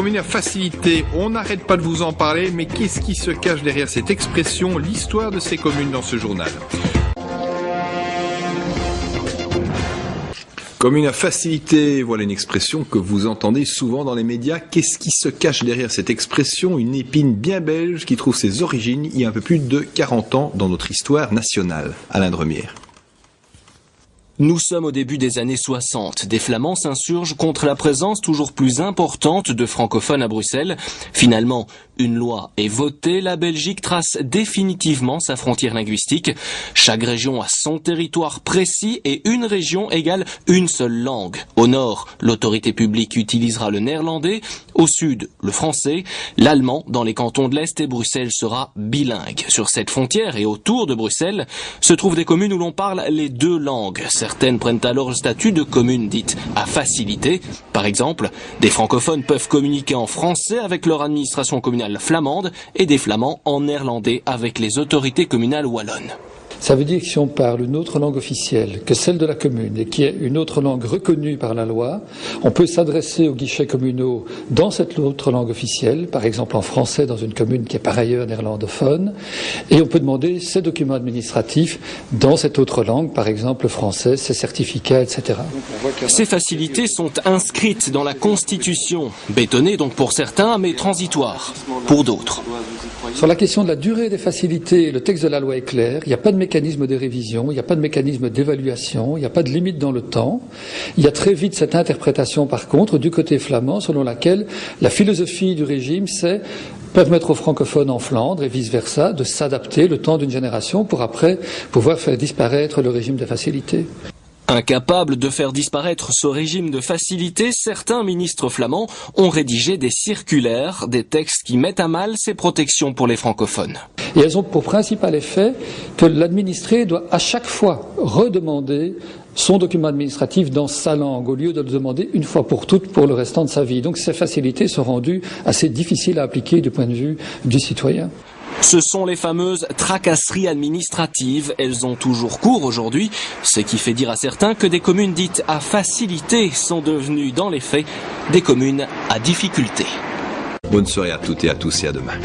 communes à facilité, on n'arrête pas de vous en parler, mais qu'est-ce qui se cache derrière cette expression, l'histoire de ces communes dans ce journal? Commune à facilité, voilà une expression que vous entendez souvent dans les médias. Qu'est-ce qui se cache derrière cette expression? Une épine bien belge qui trouve ses origines il y a un peu plus de 40 ans dans notre histoire nationale. Alain Dremière. Nous sommes au début des années 60. Des Flamands s'insurgent contre la présence toujours plus importante de francophones à Bruxelles. Finalement, une loi est votée. La Belgique trace définitivement sa frontière linguistique. Chaque région a son territoire précis et une région égale une seule langue. Au nord, l'autorité publique utilisera le néerlandais. Au sud, le français. L'allemand dans les cantons de l'Est et Bruxelles sera bilingue. Sur cette frontière et autour de Bruxelles se trouvent des communes où l'on parle les deux langues. Certaines prennent alors le statut de communes dites à facilité. Par exemple, des francophones peuvent communiquer en français avec leur administration communale flamande et des flamands en néerlandais avec les autorités communales wallonnes. Ça veut dire que si on parle une autre langue officielle que celle de la commune et qui est une autre langue reconnue par la loi, on peut s'adresser aux guichets communaux dans cette autre langue officielle, par exemple en français dans une commune qui est par ailleurs néerlandophone, et on peut demander ses documents administratifs dans cette autre langue, par exemple le français, ses certificats, etc. Ces facilités sont inscrites dans la Constitution, bétonnées donc pour certains, mais transitoires pour d'autres. Sur la question de la durée des facilités, le texte de la loi est clair. Il n'y a pas de mécanisme de révision, il n'y a pas de mécanisme d'évaluation, il n'y a pas de limite dans le temps. Il y a très vite cette interprétation, par contre, du côté flamand, selon laquelle la philosophie du régime, c'est permettre aux francophones en Flandre et vice-versa de s'adapter le temps d'une génération pour après pouvoir faire disparaître le régime de facilité. Incapables de faire disparaître ce régime de facilité, certains ministres flamands ont rédigé des circulaires, des textes qui mettent à mal ces protections pour les francophones. Et elles ont pour principal effet que l'administré doit à chaque fois redemander son document administratif dans sa langue, au lieu de le demander une fois pour toutes pour le restant de sa vie. Donc ces facilités sont rendues assez difficiles à appliquer du point de vue du citoyen. Ce sont les fameuses tracasseries administratives. Elles ont toujours cours aujourd'hui, ce qui fait dire à certains que des communes dites à facilité sont devenues dans les faits des communes à difficulté. Bonne soirée à toutes et à tous et à demain.